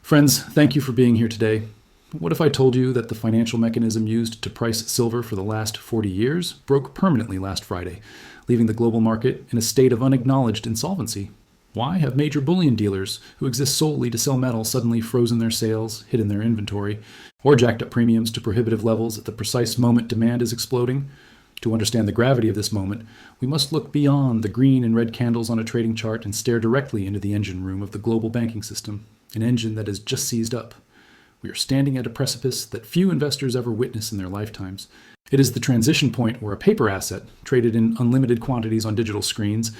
Friends, thank you for being here today. What if I told you that the financial mechanism used to price silver for the last 40 years broke permanently last Friday, leaving the global market in a state of unacknowledged insolvency? Why have major bullion dealers who exist solely to sell metal suddenly frozen their sales, hidden their inventory, or jacked up premiums to prohibitive levels at the precise moment demand is exploding? To understand the gravity of this moment, we must look beyond the green and red candles on a trading chart and stare directly into the engine room of the global banking system, an engine that has just seized up. We are standing at a precipice that few investors ever witness in their lifetimes. It is the transition point where a paper asset, traded in unlimited quantities on digital screens,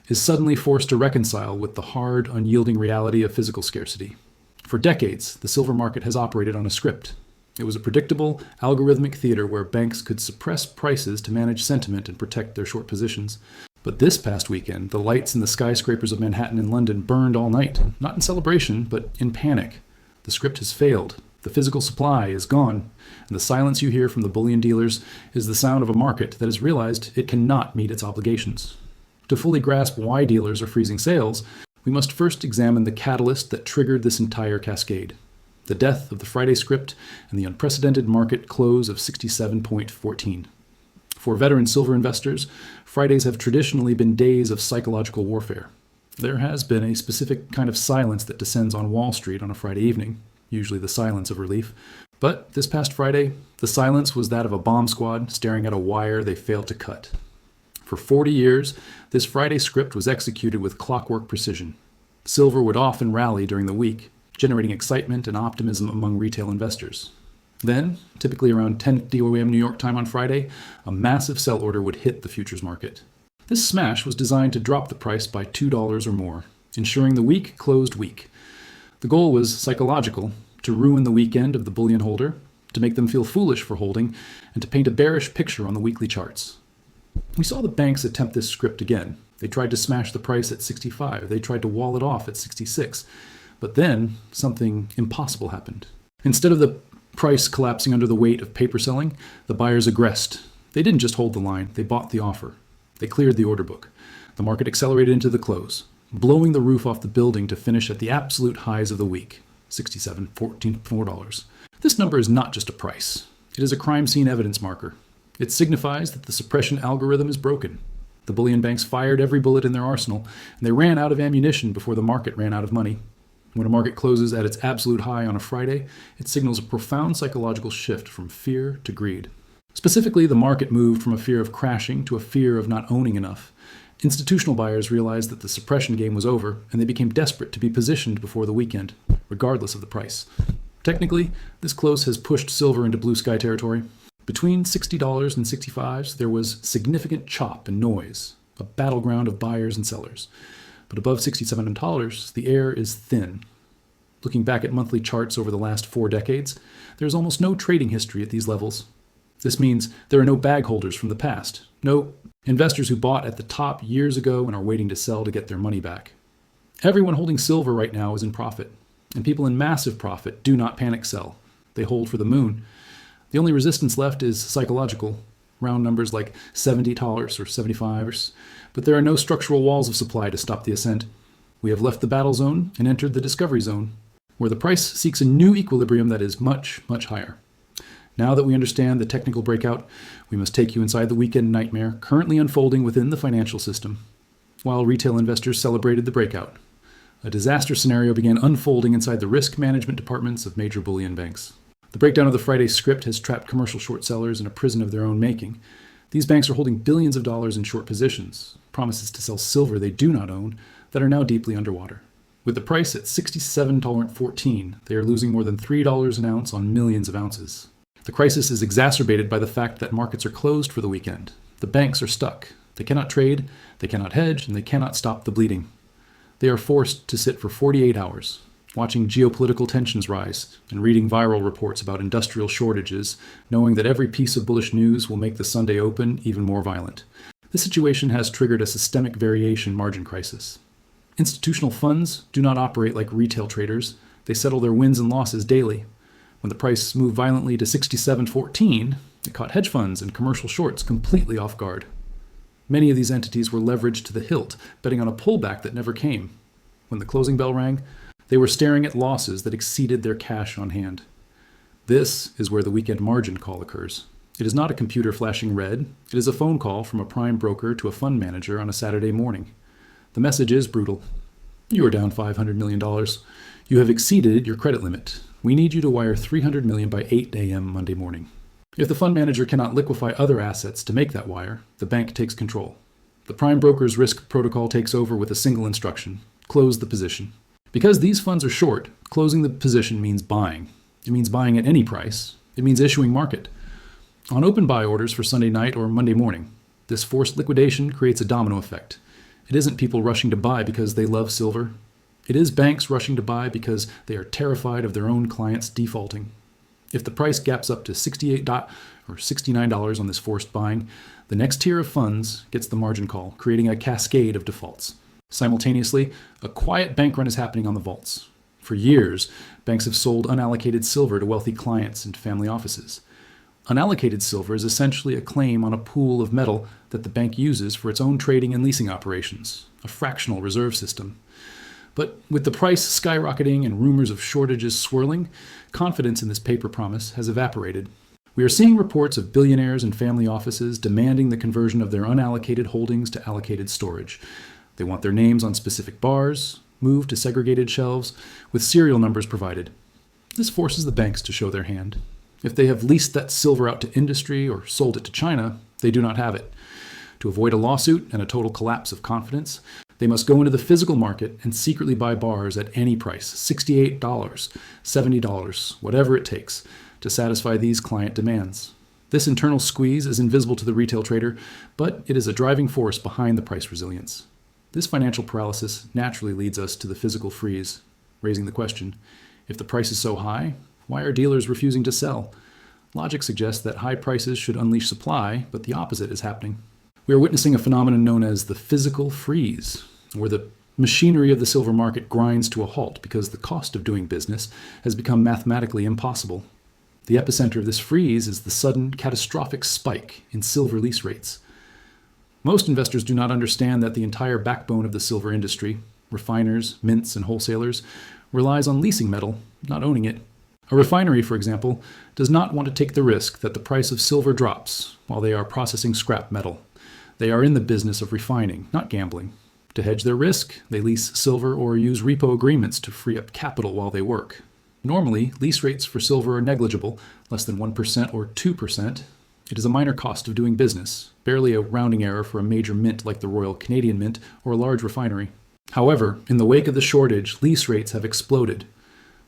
is suddenly forced to reconcile with the hard, unyielding reality of physical scarcity. For decades, the silver market has operated on a script. It was a predictable, algorithmic theater where banks could suppress prices to manage sentiment and protect their short positions. But this past weekend, the lights in the skyscrapers of Manhattan and London burned all night, not in celebration, but in panic. The script has failed. The physical supply is gone, and the silence you hear from the bullion dealers is the sound of a market that has realized it cannot meet its obligations. To fully grasp why dealers are freezing sales, we must first examine the catalyst that triggered this entire cascade: the death of the Friday script and the unprecedented market close of 67.14. For veteran silver investors, Fridays have traditionally been days of psychological warfare. There has been a specific kind of silence that descends on Wall Street on a Friday evening, usually the silence of relief. But this past Friday, the silence was that of a bomb squad staring at a wire they failed to cut. For 40 years, this Friday script was executed with clockwork precision. Silver would often rally during the week, generating excitement and optimism among retail investors. Then, typically around 10 DOM New York time on Friday, a massive sell order would hit the futures market. This smash was designed to drop the price by $2 or more, ensuring the week closed weak. The goal was psychological: to ruin the weekend of the bullion holder, to make them feel foolish for holding, and to paint a bearish picture on the weekly charts. We saw the banks attempt this script again. They tried to smash the price at 65. They tried to wall it off at 66. But then something impossible happened. Instead of the price collapsing under the weight of paper selling, the buyers aggressed. They didn't just hold the line, they bought the offer. They cleared the order book. The market accelerated into the close, blowing the roof off the building to finish at the absolute highs of the week, $67.14. This number is not just a price. It is a crime scene evidence marker. It signifies that the suppression algorithm is broken. The bullion banks fired every bullet in their arsenal, and they ran out of ammunition before the market ran out of money. When a market closes at its absolute high on a Friday, it signals a profound psychological shift from fear to greed. Specifically, the market moved from a fear of crashing to a fear of not owning enough. Institutional buyers realized that the suppression game was over, and they became desperate to be positioned before the weekend, regardless of the price. Technically, this close has pushed silver into blue sky territory. Between $60 and $65, there was significant chop and noise, a battleground of buyers and sellers. But above $67, the air is thin. Looking back at monthly charts over the last 4 decades, there is almost no trading history at these levels. This means there are no bag holders from the past, no investors who bought at the top years ago and are waiting to sell to get their money back. Everyone holding silver right now is in profit, and people in massive profit do not panic sell. They hold for the moon. The only resistance left is psychological, round numbers like $70 or $75, but there are no structural walls of supply to stop the ascent. We have left the battle zone and entered the discovery zone, where the price seeks a new equilibrium that is much, much higher. Now that we understand the technical breakout, we must take you inside the weekend nightmare currently unfolding within the financial system. While retail investors celebrated the breakout, a disaster scenario began unfolding inside the risk management departments of major bullion banks. The breakdown of the Friday script has trapped commercial short sellers in a prison of their own making. These banks are holding billions of dollars in short positions, promises to sell silver they do not own, that are now deeply underwater. With the price at $67.14, they are losing more than $3 an ounce on millions of ounces. The crisis is exacerbated by the fact that markets are closed for the weekend. The banks are stuck. They cannot trade, they cannot hedge, and they cannot stop the bleeding. They are forced to sit for 48 hours, watching geopolitical tensions rise and reading viral reports about industrial shortages, knowing that every piece of bullish news will make the Sunday open even more violent. This situation has triggered a systemic variation margin crisis. Institutional funds do not operate like retail traders. They settle their wins and losses daily. When the price moved violently to $67.14, it caught hedge funds and commercial shorts completely off guard. Many of these entities were leveraged to the hilt, betting on a pullback that never came. When the closing bell rang, They were staring at losses that exceeded their cash on hand. This is where the weekend margin call occurs. It is not a computer flashing red. It is a phone call from a prime broker to a fund manager on a Saturday morning. The message is brutal. You are down $500 million. You have exceeded your credit limit. We need you to wire $300 million by 8 a.m. Monday morning. If the fund manager cannot liquefy other assets to make that wire, the bank takes control. The prime broker's risk protocol takes over with a single instruction: close the position. Because these funds are short, closing the position means buying. It means buying at any price. It means issuing market on open buy orders for Sunday night or Monday morning. This forced liquidation creates a domino effect. It isn't people rushing to buy because they love silver. It is banks rushing to buy because they are terrified of their own clients defaulting. If the price gaps up to $68 or $69 on this forced buying, the next tier of funds gets the margin call, creating a cascade of defaults. Simultaneously, a quiet bank run is happening on the vaults. For years, banks have sold unallocated silver to wealthy clients and family offices. Unallocated silver is essentially a claim on a pool of metal that the bank uses for its own trading and leasing operations, a fractional reserve system. But with the price skyrocketing and rumors of shortages swirling, confidence in this paper promise has evaporated. We are seeing reports of billionaires and family offices demanding the conversion of their unallocated holdings to allocated storage. They want their names on specific bars, moved to segregated shelves, with serial numbers provided. This forces the banks to show their hand. If they have leased that silver out to industry or sold it to China, they do not have it. To avoid a lawsuit and a total collapse of confidence, they must go into the physical market and secretly buy bars at any price, $68, $70, whatever it takes, to satisfy these client demands. This internal squeeze is invisible to the retail trader, but it is a driving force behind the price resilience. This financial paralysis naturally leads us to the physical freeze, raising the question, if the price is so high, why are dealers refusing to sell? Logic suggests that high prices should unleash supply, but the opposite is happening. We are witnessing a phenomenon known as the physical freeze, where the machinery of the silver market grinds to a halt because the cost of doing business has become mathematically impossible. The epicenter of this freeze is the sudden catastrophic spike in silver lease rates. Most investors do not understand that the entire backbone of the silver industry, refiners, mints, and wholesalers, relies on leasing metal, not owning it. A refinery, for example, does not want to take the risk that the price of silver drops while they are processing scrap metal. They are in the business of refining, not gambling. To hedge their risk, they lease silver or use repo agreements to free up capital while they work. Normally, lease rates for silver are negligible, less than 1% or 2%. It is a minor cost of doing business, barely a rounding error for a major mint like the Royal Canadian Mint or a large refinery. However, in the wake of the shortage, lease rates have exploded.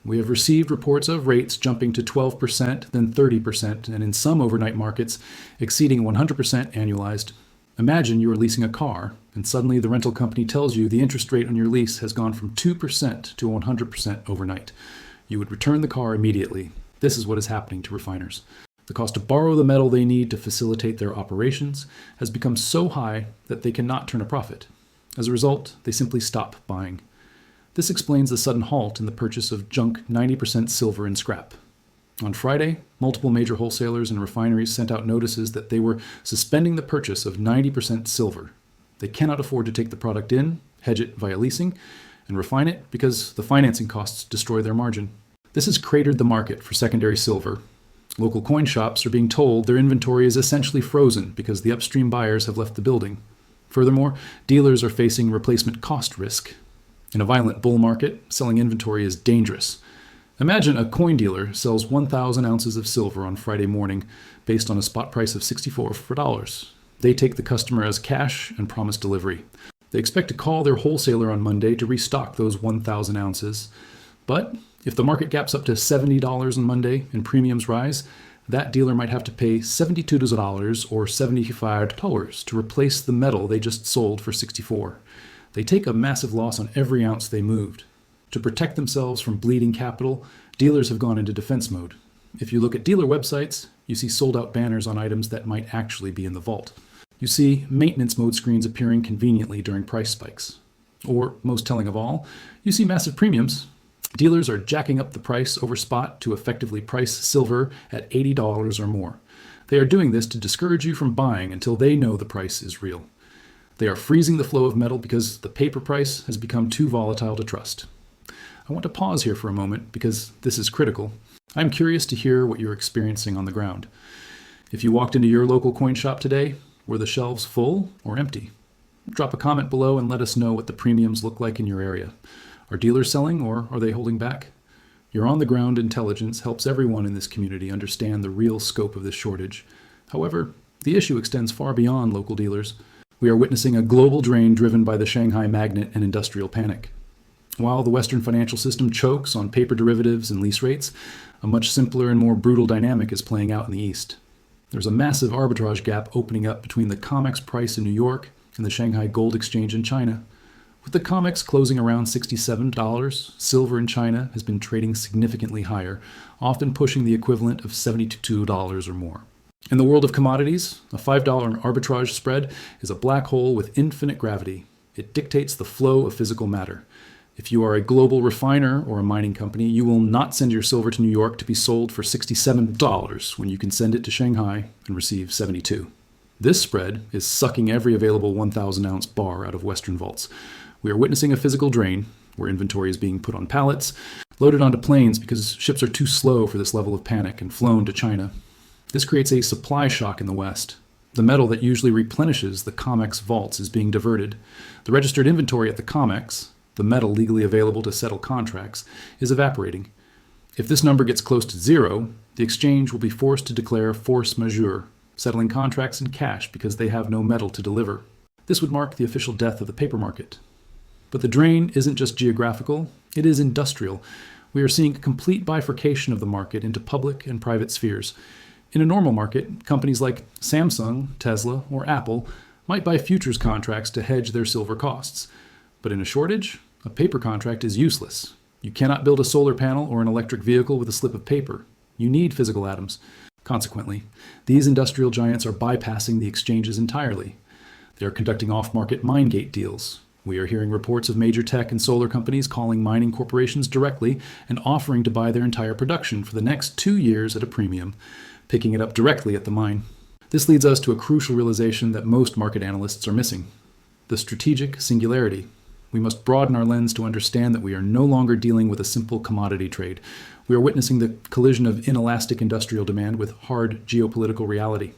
We have received reports of rates jumping to 12%, then 30%, and in some overnight markets, exceeding 100% annualized. Imagine you are leasing a car, and suddenly the rental company tells you the interest rate on your lease has gone from 2% to 100% overnight. You would return the car immediately. This is what is happening to refiners. The cost to borrow the metal they need to facilitate their operations has become so high that they cannot turn a profit. As a result, they simply stop buying. This explains the sudden halt in the purchase of junk 90% silver and scrap. On Friday, multiple major wholesalers and refineries sent out notices that they were suspending the purchase of 90% silver. They cannot afford to take the product in, hedge it via leasing, and refine it because the financing costs destroy their margin. This has cratered the market for secondary silver. Local coin shops are being told their inventory is essentially frozen because the upstream buyers have left the building. Furthermore, dealers are facing replacement cost risk. In a violent bull market, selling inventory is dangerous. Imagine a coin dealer sells 1,000 ounces of silver on Friday morning based on a spot price of $64. They take the customer as cash and promise delivery. They expect to call their wholesaler on Monday to restock those 1,000 ounces. But if the market gaps up to $70 on Monday and premiums rise, that dealer might have to pay $72 or $75 to replace the metal they just sold for $64. They take a massive loss on every ounce they moved. To protect themselves from bleeding capital, dealers have gone into defense mode. If you look at dealer websites, you see sold-out banners on items that might actually be in the vault. You see maintenance mode screens appearing conveniently during price spikes. Or, most telling of all, you see massive premiums. Dealers are jacking up the price over spot to effectively price silver at $80 or more. They are doing this to discourage you from buying until they know the price is real. They are freezing the flow of metal because the paper price has become too volatile to trust. I want to pause here for a moment because this is critical. I'm curious to hear what you're experiencing on the ground. If you walked into your local coin shop today, were the shelves full or empty? Drop a comment below and let us know what the premiums look like in your area. Are dealers selling or are they holding back? Your on-the-ground intelligence helps everyone in this community understand the real scope of this shortage. However, the issue extends far beyond local dealers. We are witnessing a global drain driven by the Shanghai magnet and industrial panic. While the Western financial system chokes on paper derivatives and lease rates, a much simpler and more brutal dynamic is playing out in the East. There's a massive arbitrage gap opening up between the COMEX price in New York and the Shanghai Gold Exchange in China. With the COMEX closing around $67, silver in China has been trading significantly higher, often pushing the equivalent of $72 or more. In the world of commodities, a $5 arbitrage spread is a black hole with infinite gravity. It dictates the flow of physical matter. If you are a global refiner or a mining company, you will not send your silver to New York to be sold for $67 when you can send it to Shanghai and receive $72. This spread is sucking every available 1,000-ounce bar out of Western vaults. We are witnessing a physical drain, where inventory is being put on pallets, loaded onto planes because ships are too slow for this level of panic, and flown to China. This creates a supply shock in the West. The metal that usually replenishes the COMEX vaults is being diverted. The registered inventory at the COMEX, the metal legally available to settle contracts, is evaporating. If this number gets close to zero, the exchange will be forced to declare force majeure, settling contracts in cash because they have no metal to deliver. This would mark the official death of the paper market. But the drain isn't just geographical, it is industrial. We are seeing a complete bifurcation of the market into public and private spheres. In a normal market, companies like Samsung, Tesla, or Apple might buy futures contracts to hedge their silver costs. But in a shortage, a paper contract is useless. You cannot build a solar panel or an electric vehicle with a slip of paper. You need physical atoms. Consequently, these industrial giants are bypassing the exchanges entirely. They are conducting off-market mine gate deals. We are hearing reports of major tech and solar companies calling mining corporations directly and offering to buy their entire production for the next 2 years at a premium, picking it up directly at the mine. This leads us to a crucial realization that most market analysts are missing: the strategic singularity. We must broaden our lens to understand that we are no longer dealing with a simple commodity trade. We are witnessing the collision of inelastic industrial demand with hard geopolitical reality.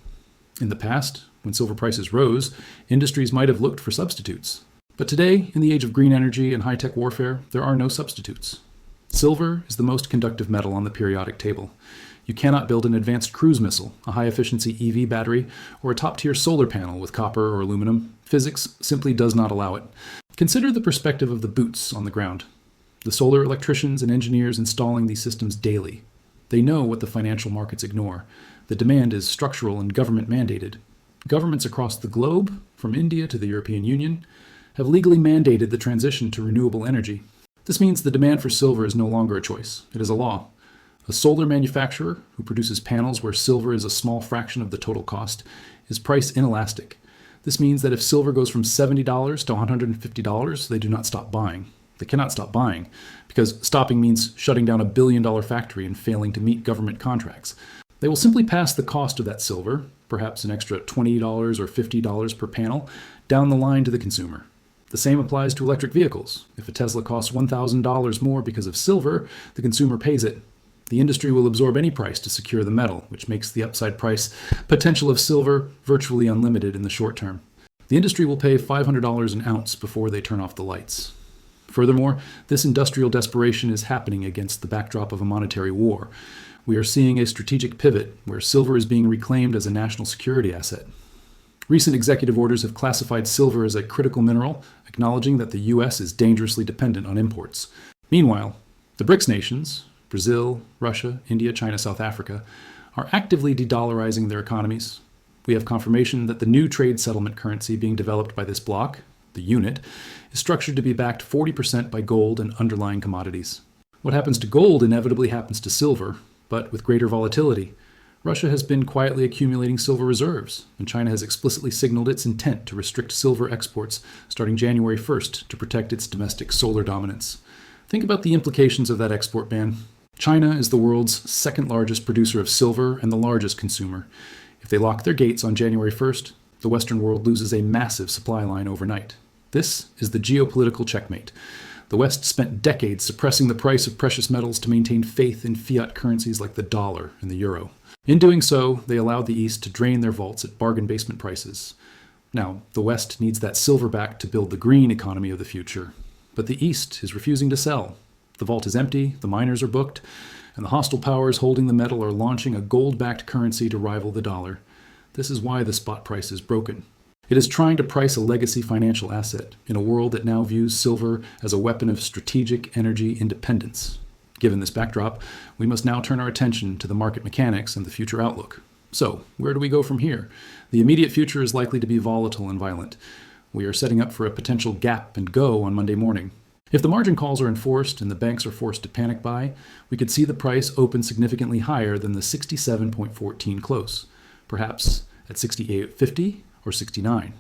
In the past, when silver prices rose, industries might have looked for substitutes. But today, in the age of green energy and high-tech warfare, there are no substitutes. Silver is the most conductive metal on the periodic table. You cannot build an advanced cruise missile, a high-efficiency EV battery, or a top-tier solar panel with copper or aluminum. Physics simply does not allow it. Consider the perspective of the boots on the ground. The solar electricians and engineers installing these systems daily. They know what the financial markets ignore. The demand is structural and government mandated. Governments across the globe, from India to the European Union, have legally mandated the transition to renewable energy. This means the demand for silver is no longer a choice. It is a law. A solar manufacturer who produces panels where silver is a small fraction of the total cost is price inelastic. This means that if silver goes from $70 to $150, they do not stop buying. They cannot stop buying, because stopping means shutting down a billion-dollar factory and failing to meet government contracts. They will simply pass the cost of that silver, perhaps an extra $20 or $50 per panel, down the line to the consumer. The same applies to electric vehicles. If a Tesla costs $1,000 more because of silver, the consumer pays it. The industry will absorb any price to secure the metal, which makes the upside price potential of silver virtually unlimited in the short term. The industry will pay $500 an ounce before they turn off the lights. Furthermore, this industrial desperation is happening against the backdrop of a monetary war. We are seeing a strategic pivot where silver is being reclaimed as a national security asset. Recent executive orders have classified silver as a critical mineral, acknowledging that the U.S. is dangerously dependent on imports. Meanwhile, the BRICS nations, Brazil, Russia, India, China, South Africa, are actively de-dollarizing their economies. We have confirmation that the new trade settlement currency being developed by this bloc, the unit, is structured to be backed 40% by gold and underlying commodities. What happens to gold inevitably happens to silver, but with greater volatility. Russia has been quietly accumulating silver reserves, and China has explicitly signaled its intent to restrict silver exports starting January 1st to protect its domestic solar dominance. Think about the implications of that export ban. China is the world's second largest producer of silver and the largest consumer. If they lock their gates on January 1st, the Western world loses a massive supply line overnight. This is the geopolitical checkmate. The West spent decades suppressing the price of precious metals to maintain faith in fiat currencies like the dollar and the euro. In doing so, they allowed the East to drain their vaults at bargain basement prices. Now, the West needs that silver back to build the green economy of the future. But the East is refusing to sell. The vault is empty, the miners are booked, and the hostile powers holding the metal are launching a gold-backed currency to rival the dollar. This is why the spot price is broken. It is trying to price a legacy financial asset in a world that now views silver as a weapon of strategic energy independence. Given this backdrop, we must now turn our attention to the market mechanics and the future outlook. So, where do we go from here? The immediate future is likely to be volatile and violent. We are setting up for a potential gap and go on Monday morning. If the margin calls are enforced and the banks are forced to panic buy, we could see the price open significantly higher than the 67.14 close, perhaps at 68.50 or 69.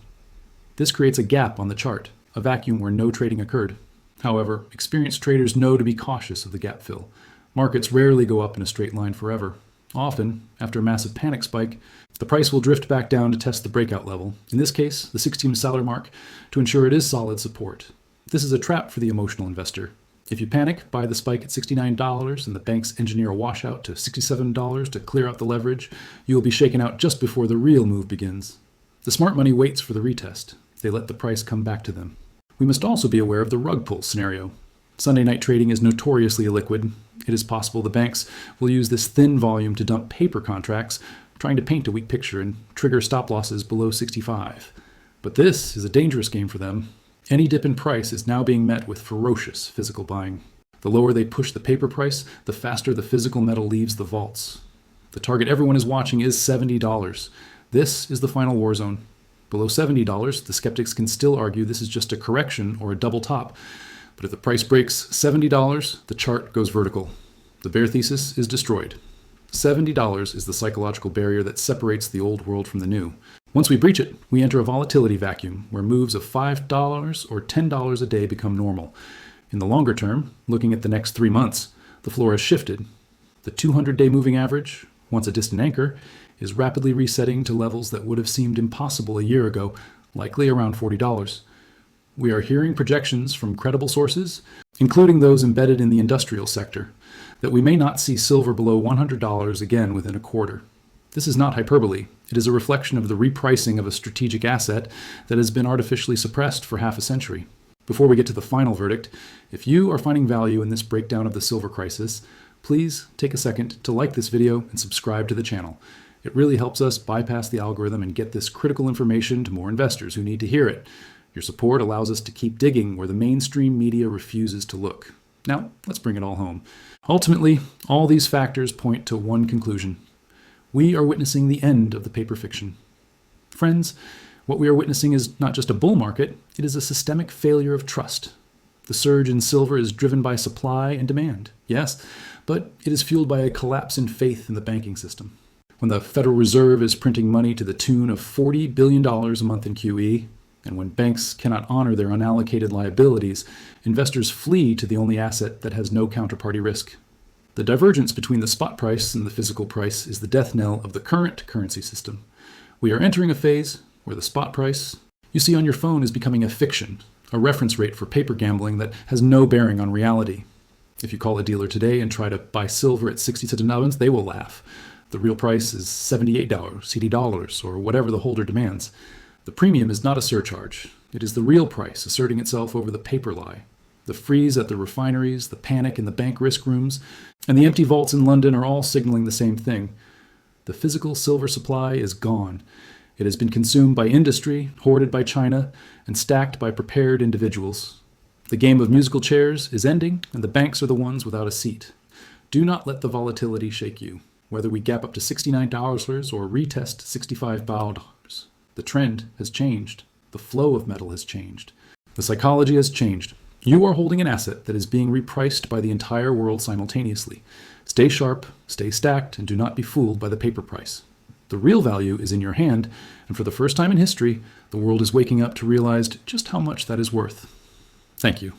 This creates a gap on the chart, a vacuum where no trading occurred. However, experienced traders know to be cautious of the gap fill. Markets rarely go up in a straight line forever. Often, after a massive panic spike, the price will drift back down to test the breakout level, in this case, the 16-seller mark, to ensure it is solid support. This is a trap for the emotional investor. If you panic, buy the spike at $69 and the banks engineer a washout to $67 to clear out the leverage, you will be shaken out just before the real move begins. The smart money waits for the retest. They let the price come back to them. We must also be aware of the rug pull scenario. Sunday night trading is notoriously illiquid. It is possible the banks will use this thin volume to dump paper contracts, trying to paint a weak picture and trigger stop losses below 65. But this is a dangerous game for them. Any dip in price is now being met with ferocious physical buying. The lower they push the paper price, the faster the physical metal leaves the vaults. The target everyone is watching is $70. This is the final war zone. Below $70, the skeptics can still argue this is just a correction or a double top. But if the price breaks $70, the chart goes vertical. The bear thesis is destroyed. $70 is the psychological barrier that separates the old world from the new. Once we breach it, we enter a volatility vacuum where moves of $5 or $10 a day become normal. In the longer term, looking at the next 3 months, the floor has shifted. The 200-day moving average, once a distant anchor, is rapidly resetting to levels that would have seemed impossible a year ago, likely around $40. We are hearing projections from credible sources, including those embedded in the industrial sector, that we may not see silver below $100 again within a quarter. This is not hyperbole. It is a reflection of the repricing of a strategic asset that has been artificially suppressed for half a century. Before we get to the final verdict, if you are finding value in this breakdown of the silver crisis, please take a second to like this video and subscribe to the channel. It really helps us bypass the algorithm and get this critical information to more investors who need to hear it. Your support allows us to keep digging where the mainstream media refuses to look. Now, let's bring it all home. Ultimately, all these factors point to one conclusion. We are witnessing the end of the paper fiction. Friends, what we are witnessing is not just a bull market, it is a systemic failure of trust. The surge in silver is driven by supply and demand, yes, but it is fueled by a collapse in faith in the banking system. When the Federal Reserve is printing money to the tune of $40 billion a month in QE, and when banks cannot honor their unallocated liabilities, investors flee to the only asset that has no counterparty risk. The divergence between the spot price and the physical price is the death knell of the current currency system. We are entering a phase where the spot price you see on your phone is becoming a fiction, a reference rate for paper gambling that has no bearing on reality. If you call a dealer today and try to buy silver at 67 ounces, they will laugh. The real price is $78, CD dollars, or whatever the holder demands. The premium is not a surcharge. It is the real price asserting itself over the paper lie. The freeze at the refineries, the panic in the bank risk rooms, and the empty vaults in London are all signaling the same thing. The physical silver supply is gone. It has been consumed by industry, hoarded by China, and stacked by prepared individuals. The game of musical chairs is ending, and the banks are the ones without a seat. Do not let the volatility shake you. Whether we gap up to $69 or retest $65, the trend has changed. The flow of metal has changed. The psychology has changed. You are holding an asset that is being repriced by the entire world simultaneously. Stay sharp, stay stacked, and do not be fooled by the paper price. The real value is in your hand, and for the first time in history, the world is waking up to realize just how much that is worth. Thank you.